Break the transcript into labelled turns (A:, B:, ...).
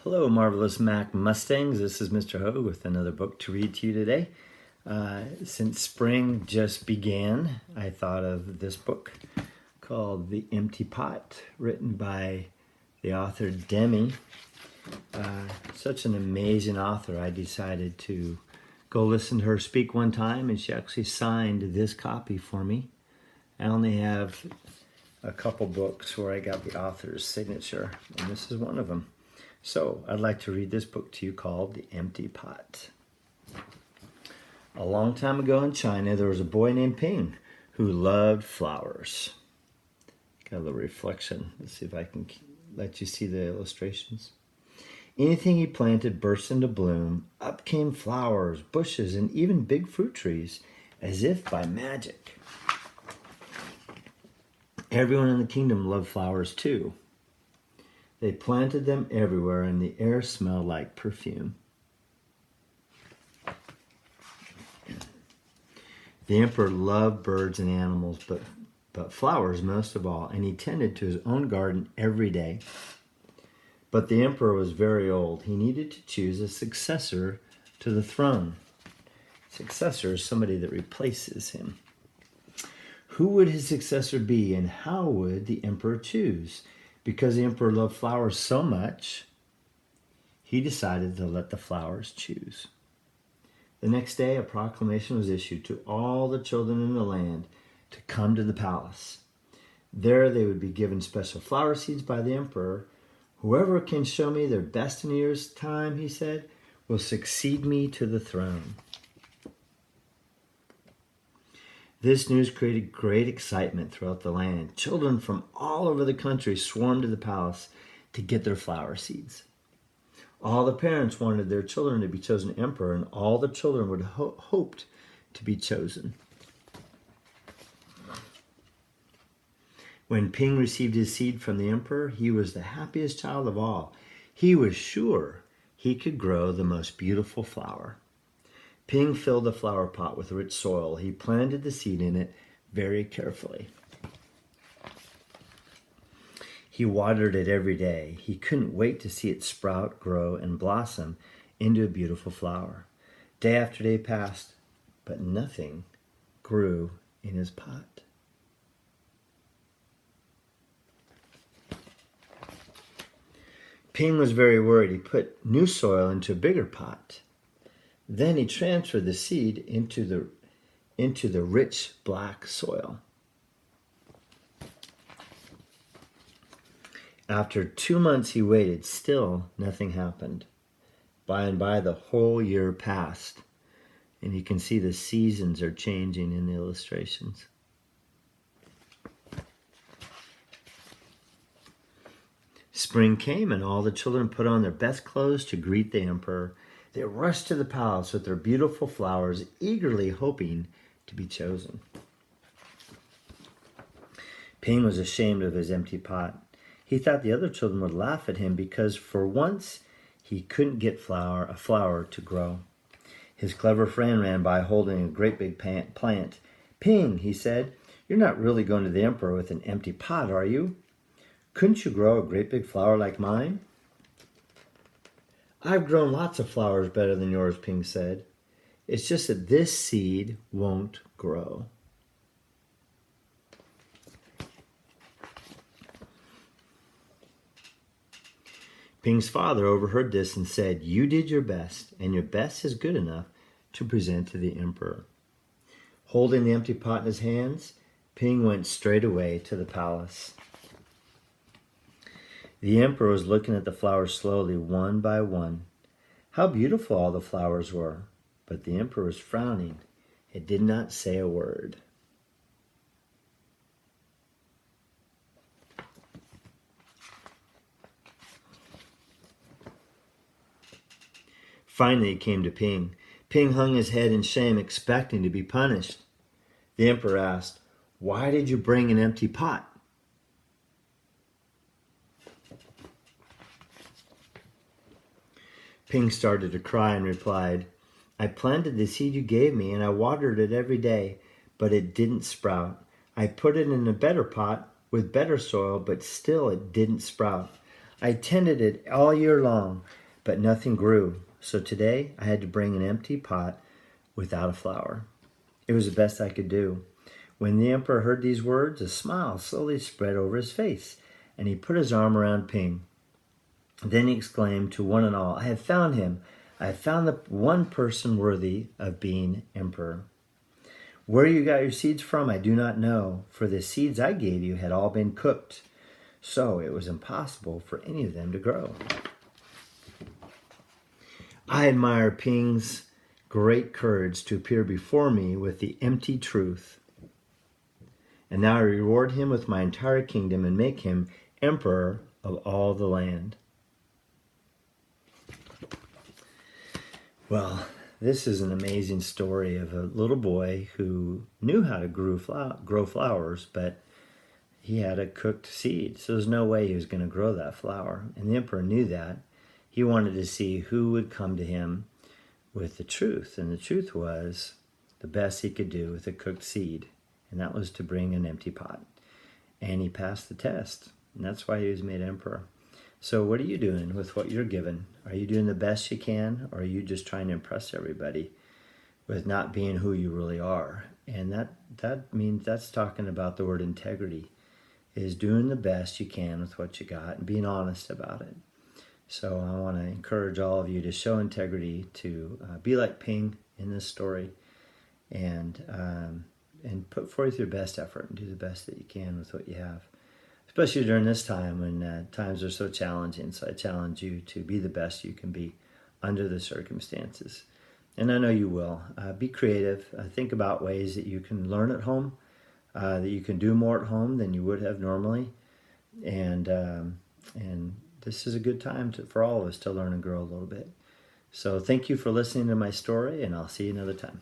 A: Hello, Marvelous Mac Mustangs. This is Mr. Hogge with another book to read to you today. Since spring just began, I thought of this book called The Empty Pot, written by the author Demi. Such an amazing author. I decided to go listen to her speak one time, and she actually signed this copy for me. I only have a couple books where I got the author's signature, and this is one of them. So I'd like to read this book to you called The Empty Pot. A long time ago in China, there was a boy named Ping who loved flowers. Got a little reflection. Let's see if I can let you see the illustrations. Anything he planted burst into bloom. Up came flowers, bushes, and even big fruit trees, as if by magic. Everyone in the kingdom loved flowers too. They planted them everywhere, and the air smelled like perfume. The emperor loved birds and animals, but flowers most of all, and he tended to his own garden every day. But the emperor was very old. He needed to choose a successor to the throne. Successor is somebody that replaces him. Who would his successor be, and how would the emperor choose? Because the emperor loved flowers so much, he decided to let the flowers choose. The next day, a proclamation was issued to all the children in the land to come to the palace. There they would be given special flower seeds by the emperor. Whoever can show me their best in a year's time, he said, will succeed me to the throne. This news created great excitement throughout the land. Children from all over the country swarmed to the palace to get their flower seeds. All the parents wanted their children to be chosen emperor, and all the children would hoped to be chosen. When Ping received his seed from the emperor, he was the happiest child of all. He was sure he could grow the most beautiful flower. Ping filled the flower pot with rich soil. He planted the seed in it very carefully. He watered it every day. He couldn't wait to see it sprout, grow, and blossom into a beautiful flower. Day after day passed, but nothing grew in his pot. Ping was very worried. He put new soil into a bigger pot. Then he transferred the seed into the rich black soil. After 2 months he waited. Still nothing happened. By and by the whole year passed. And you can see the seasons are changing in the illustrations. Spring came, and all the children put on their best clothes to greet the emperor. They rushed to the palace with their beautiful flowers, eagerly hoping to be chosen. Ping was ashamed of his empty pot. He thought the other children would laugh at him because for once he couldn't get a flower to grow. His clever friend ran by holding a great big plant. "Ping," he said, "you're not really going to the emperor with an empty pot, are you? Couldn't you grow a great big flower like mine?" "I've grown lots of flowers better than yours," Ping said. "It's just that this seed won't grow." Ping's father overheard this and said, "You did your best, and your best is good enough to present to the emperor." Holding the empty pot in his hands, Ping went straight away to the palace. The emperor was looking at the flowers slowly, one by one. How beautiful all the flowers were, but the emperor was frowning. He did not say a word. Finally it came to Ping. Ping hung his head in shame, expecting to be punished. The emperor asked, "Why did you bring an empty pot?" Ping started to cry and replied, "I planted the seed you gave me, and I watered it every day, but it didn't sprout. I put it in a better pot with better soil, but still it didn't sprout. I tended it all year long, but nothing grew. So today I had to bring an empty pot without a flower. It was the best I could do. When the emperor heard these words, a smile slowly spread over his face, and he put his arm around Ping. Then he exclaimed to one and all, I have found him. I have found the one person worthy of being emperor. Where you got your seeds from, I do not know, for the seeds I gave you had all been cooked, so it was impossible for any of them to grow. I admire Ping's great courage to appear before me with the empty truth. And now I reward him with my entire kingdom and make him emperor of all the land. Well, this is an amazing story of a little boy who knew how to grow flowers, but he had a cooked seed. So there's no way he was going to grow that flower. And the emperor knew that. He wanted to see who would come to him with the truth. And the truth was the best he could do with a cooked seed. And that was to bring an empty pot. And he passed the test. And that's why he was made emperor. So what are you doing with what you're given? Are you doing the best you can? Or are you just trying to impress everybody with not being who you really are? And that means that's talking about the word integrity, is doing the best you can with what you got and being honest about it. So I want to encourage all of you to show integrity, to be like Ping in this story, and put forth your best effort and do the best that you can with what you have, especially during this time when times are so challenging. So I challenge you to be the best you can be under the circumstances. And I know you will. Be creative. Think about ways that you can learn at home, that you can do more at home than you would have normally. And this is a good time for all of us to learn and grow a little bit. So thank you for listening to my story, and I'll see you another time.